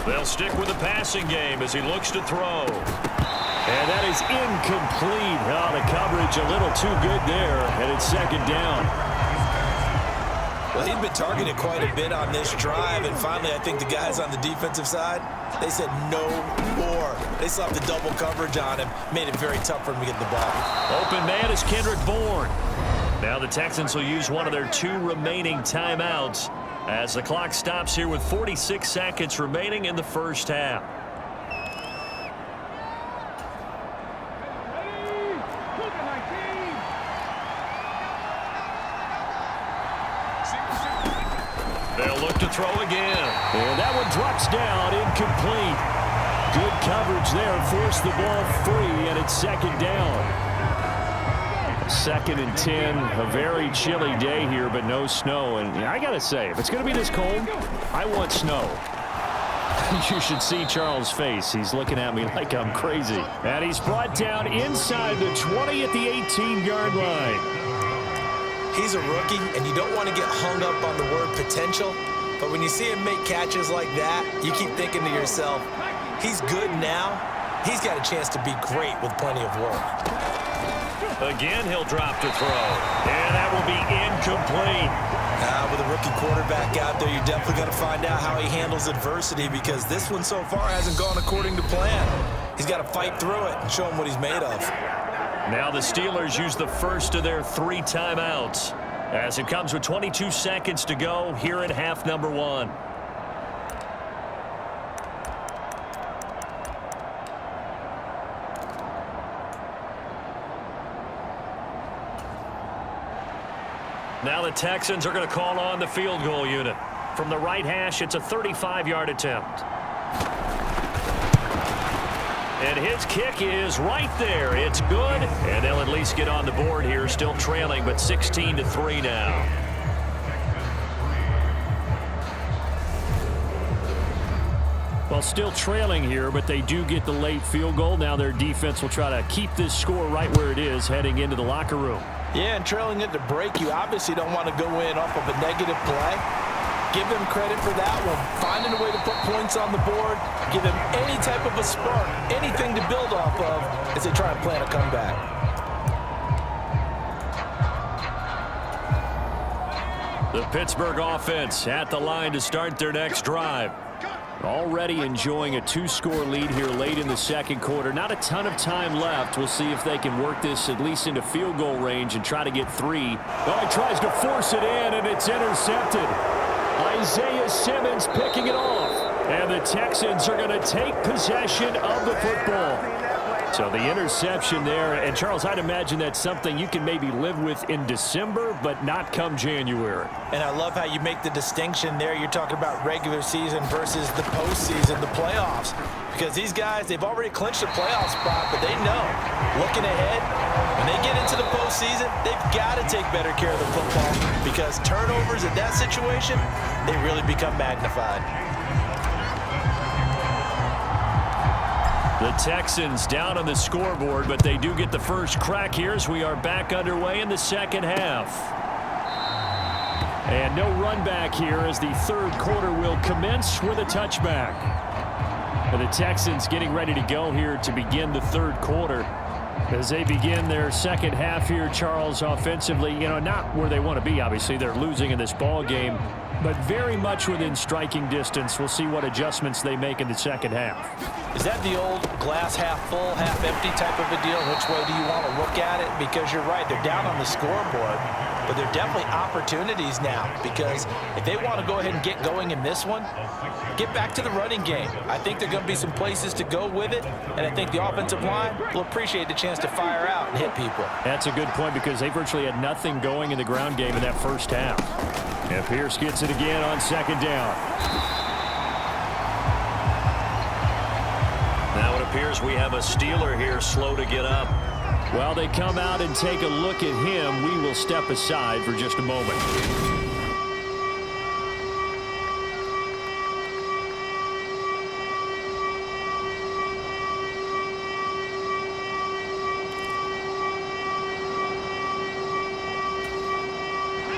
They'll stick with the passing game as he looks to throw. And that is incomplete. Oh, the coverage a little too good there, and it's second down. Well, he'd been targeted quite a bit on this drive, and finally I think the guys on the defensive side, they said no more. They slapped the double coverage on him, made it very tough for him to get the ball. Open man is Kendrick Bourne. Now the Texans will use one of their 2 remaining timeouts as the clock stops here with 46 seconds remaining in the first half. They'll look to throw again. And that one drops down, incomplete. Good coverage there, forced the ball free, and it's second down. 2nd and 10, a very chilly day here, but no snow. And I got to say, if it's going to be this cold, I want snow. You should see Charles' face. He's looking at me like I'm crazy. And he's brought down inside the 20 at the 18-yard line. He's a rookie, and you don't want to get hung up on the word potential. But when you see him make catches like that, you keep thinking to yourself, he's good now. He's got a chance to be great with plenty of work. Again, he'll drop to throw. And that will be incomplete. With a rookie quarterback out there, you're definitely going to find out how he handles adversity, because this one so far hasn't gone according to plan. He's got to fight through it and show him what he's made of. Now the Steelers use the first of their 3 timeouts as it comes with 22 seconds to go here in half number 1. Now the Texans are going to call on the field goal unit. From the right hash, it's a 35-yard attempt. And his kick is right there. It's good, and they'll at least get on the board here, still trailing, but 16-3 now. Well, still trailing here, but they do get the late field goal. Now their defense will try to keep this score right where it is heading into the locker room. Yeah, and trailing it to break, you obviously don't want to go in off of a negative play. Give them credit for that one. Finding a way to put points on the board, give them any type of a spark, anything to build off of as they try and plan a comeback. The Pittsburgh offense at the line to start their next drive. Already enjoying a 2-score lead here late in the second quarter. Not a ton of time left. We'll see if they can work this at least into field goal range and try to get 3. Oh, he tries to force it in, and it's intercepted. Isaiah Simmons picking it off. And the Texans are going to take possession of the football. So the interception there. And, Charles, I'd imagine that's something you can maybe live with in December, but not come January. And I love how you make the distinction there. You're talking about regular season versus the postseason, the playoffs. Because these guys, they've already clinched a playoff spot, but they know, looking ahead, when they get into the postseason, they've got to take better care of the football, because turnovers in that situation, they really become magnified. The Texans down on the scoreboard, but they do get the first crack here as we are back underway in the second half. And no run back here as the third quarter will commence with a touchback. And the Texans getting ready to go here to begin the third quarter. As they begin their second half here, Charles, offensively, not where they want to be, obviously. They're losing in this ball game, but very much within striking distance. We'll see what adjustments they make in the second half. Is that the old glass half full, half empty type of a deal? Which way do you want to look at it? Because you're right, they're down on the scoreboard, but they're definitely opportunities now, because if they want to go ahead and get going in this one, get back to the running game. I think there are going to be some places to go with it, and I think the offensive line will appreciate the chance to fire out and hit people. That's a good point, because they virtually had nothing going in the ground game in that first half. And Pierce gets it again on second down. Now it appears we have a Steeler here slow to get up. While they come out and take a look at him, we will step aside for just a moment.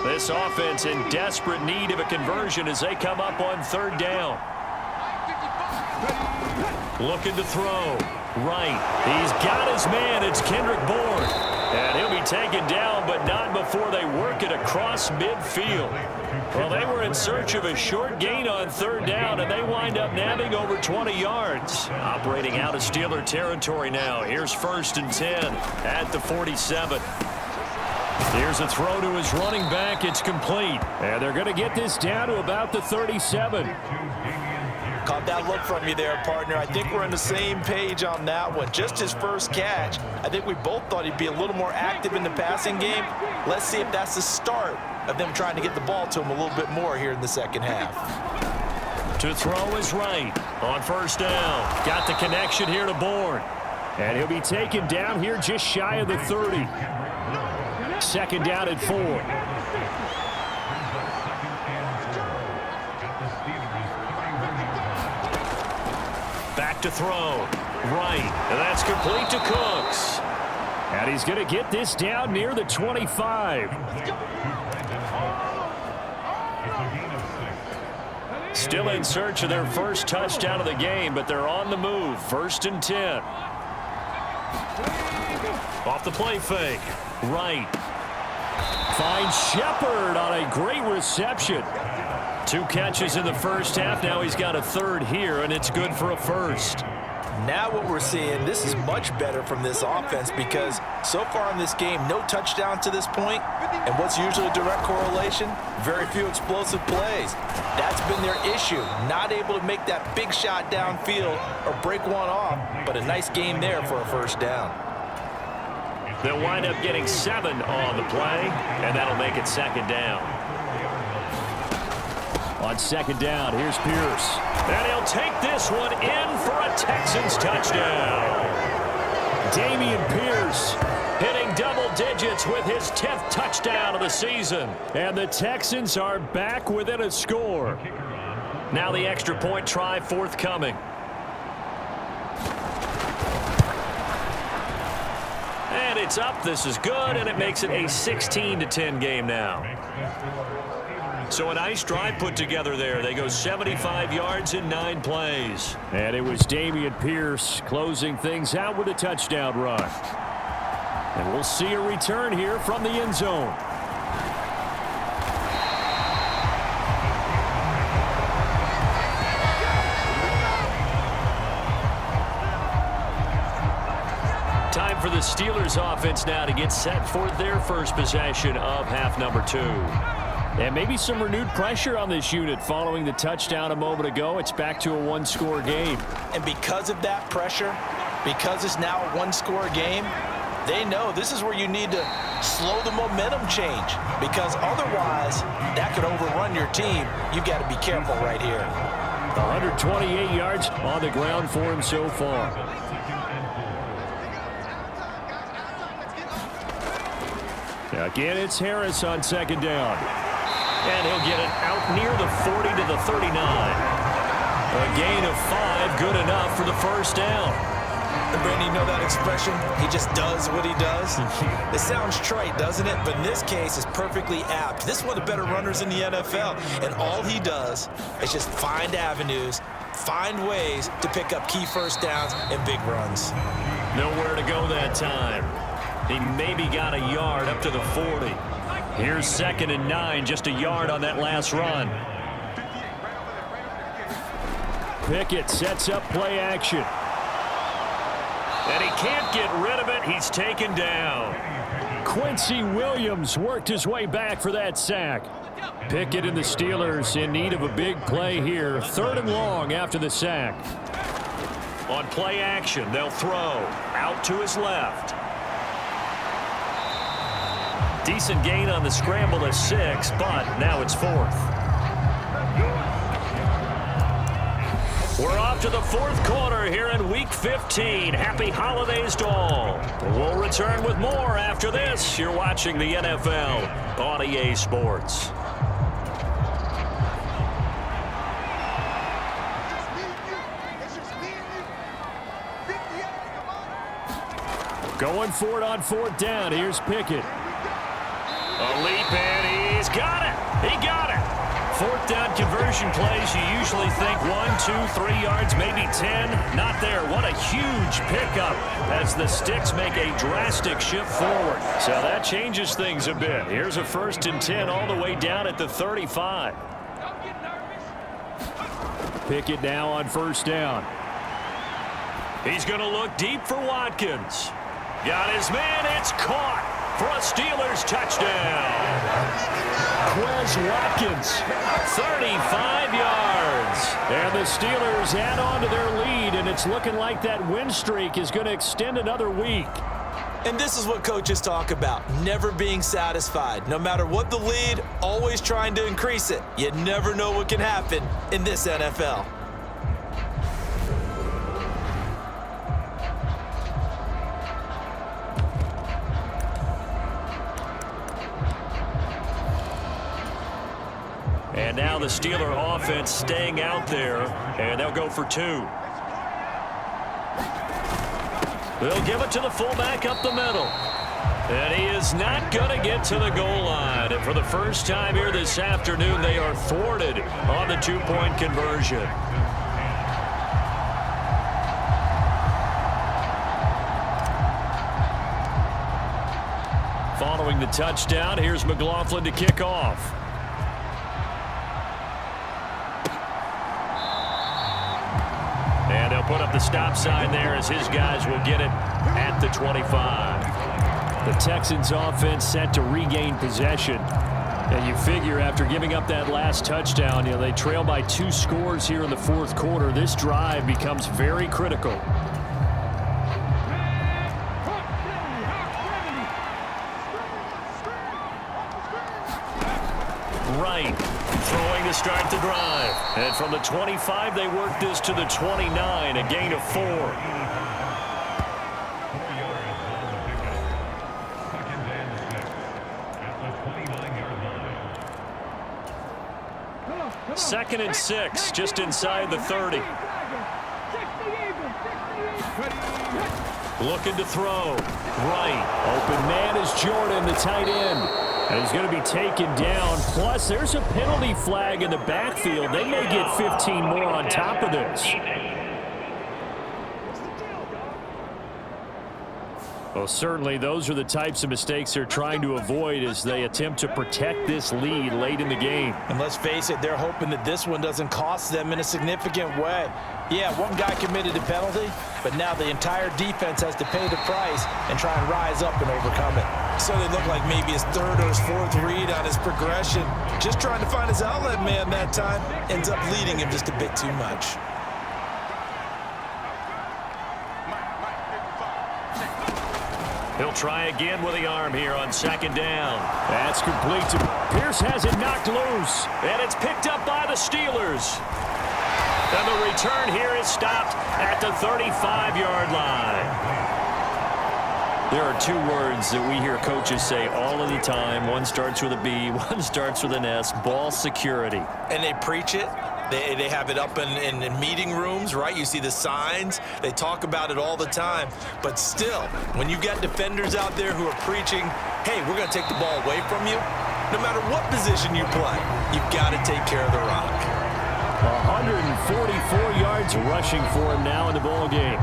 This offense in desperate need of a conversion as they come up on third down. Looking to throw. Right. He's got his man. It's Kendrick Bourne. And he'll be taken down, but not before they work it across midfield. Well, they were in search of a short gain on third down, and they wind up nabbing over 20 yards. Operating out of Steeler territory now. Here's 1st and 10 at the 47. Here's a throw to his running back. It's complete. And they're going to get this down to about the 37. Caught that look from you there, partner. I think we're on the same page on that one. Just his first catch. I think we both thought he'd be a little more active in the passing game. Let's see if that's the start of them trying to get the ball to him a little bit more here in the second half. To throw is right on 1st down. Got the connection here to Bourne. And he'll be taken down here just shy of the 30. 2nd down at 4. Back to throw. Right. And that's complete to Cooks. And he's going to get this down near the 25. Still in search of their first touchdown of the game, but they're on the move. 1st and 10. Off the play fake. Right. Finds Shepard on a great reception. 2 catches in the first half. Now he's got a 3rd here, and it's good for a 1st. Now what we're seeing, this is much better from this offense because so far in this game, no touchdown to this point, and what's usually a direct correlation? Very few explosive plays. That's been their issue, not able to make that big shot downfield or break one off, but a nice game there for a 1st down. They'll wind up getting 7 on the play, and that'll make it 2nd down. On 2nd down, here's Pierce. And he'll take this one in for a Texans touchdown. Dameon Pierce hitting double digits with his 10th touchdown of the season. And the Texans are back within a score. Now the extra point try forthcoming. And it's up. This is good, and it makes it a 16-10 game now. So a nice drive put together there. They go 75 yards in 9 plays. And it was Dameon Pierce closing things out with a touchdown run. And we'll see a return here from the end zone. Time for the Steelers offense now to get set for their first possession of half number 2. And maybe some renewed pressure on this unit following the touchdown a moment ago. It's back to a 1-score game. And because of that pressure, because it's now a 1-score game, they know this is where you need to slow the momentum change because otherwise that could overrun your team. You've got to be careful right here. 128 yards on the ground for him so far. Again, it's Harris on 2nd down. And he'll get it out near the 40 to the 39. A gain of 5, good enough for the 1st down. And Brandon, you know that expression? He just does what he does. It sounds trite, doesn't it? But in this case, it's perfectly apt. This is one of the better runners in the NFL. And all he does is just find avenues, find ways to pick up key 1st downs and big runs. Nowhere to go that time. He maybe got a yard up to the 40. Here's 2nd and 9, just a yard on that last run. Pickett sets up play action. And he can't get rid of it. He's taken down. Quincy Williams worked his way back for that sack. Pickett and the Steelers in need of a big play here. 3rd and long after the sack. On play action, they'll throw out to his left. Decent gain on the scramble of 6, but now it's 4th. We're off to the 4th quarter here in Week 15. Happy holidays to all. We'll return with more after this. You're watching the NFL on EA Sports. Going for it on 4th down. Here's Pickett. A leap, and he's got it. He got it. fourth down conversion plays, you usually think 1, 2, 3 yards, maybe 10. Not there. What a huge pickup as the Sticks make a drastic shift forward. So that changes things a bit. Here's a 1st and 10 all the way down at the 35. Pickett now on 1st down. He's going to look deep for Watkins. Got his man. It's caught for a Steelers touchdown. Quez Watkins, 35 yards. And the Steelers add on to their lead, and it's looking like that win streak is going to extend another week. And this is what coaches talk about, never being satisfied. No matter what the lead, always trying to increase it. You never know what can happen in this NFL. And now the Steeler offense staying out there, and they'll go for 2. They'll give it to the fullback up the middle. And he is not going to get to the goal line. And for the first time here this afternoon, they are thwarted on the 2-point conversion. Following the touchdown, here's McLaughlin to kick off. And they'll put up the stop sign there as his guys will get it at the 25. The Texans offense set to regain possession. And you figure after giving up that last touchdown, they trail by 2 scores here in the 4th quarter. This drive becomes very critical. Right. Throwing to start the drive. And from the 25, they work this to the 29, a gain of 4. 2nd and 6, just inside the 30. Looking to throw. Right. Open man is Jordan, the tight end. And he's going to be taken down. Plus, there's a penalty flag in the backfield. They may get 15 more on top of this. Well, certainly those are the types of mistakes they're trying to avoid as they attempt to protect this lead late in the game. And let's face it, they're hoping that this one doesn't cost them in a significant way. Yeah, one guy committed a penalty, but now the entire defense has to pay the price and try and rise up and overcome it. So they look like maybe his 3rd or his 4th read on his progression. Just trying to find his outlet man that time. Ends up leading him just a bit too much. He'll try again with the arm here on 2nd down. That's complete to Pierce. Has it knocked loose, and it's picked up by the Steelers. And the return here is stopped at the 35-yard line. There are 2 words that we hear coaches say all of the time. One starts with a B, one starts with an S, ball security. And they preach it. They have it up in meeting rooms, right? You see the signs. They talk about it all the time. But still, when you've got defenders out there who are preaching, hey, we're going to take the ball away from you, no matter what position you play, you've got to take care of the rock. 144 yards rushing for him now in the ball game.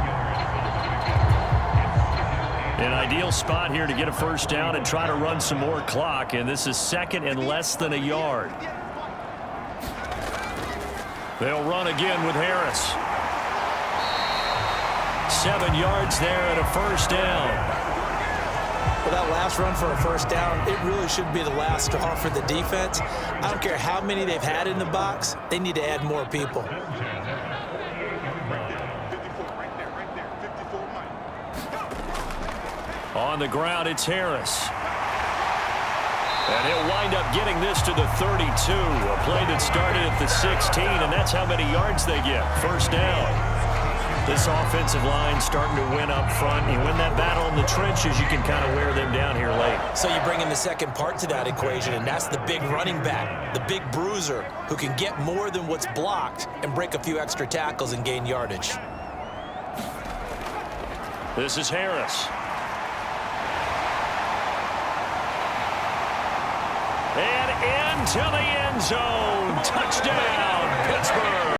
An ideal spot here to get a 1st down and try to run some more clock, and this is 2nd and less than a yard. They'll run again with Harris. 7 yards there and a 1st down. Well, that last run for a 1st down, it really should be the last straw for the defense. I don't care how many they've had in the box. They need to add more people. On the ground, it's Harris. And he'll wind up getting this to the 32. A play that started at the 16, and that's how many yards they get. 1st down. This offensive line starting to win up front. You win that battle in the trenches, you can kind of wear them down here late. So you bring in the second part to that equation, and that's the big running back, the big bruiser, who can get more than what's blocked and break a few extra tackles and gain yardage. This is Harris. And into the end zone. Touchdown, Pittsburgh.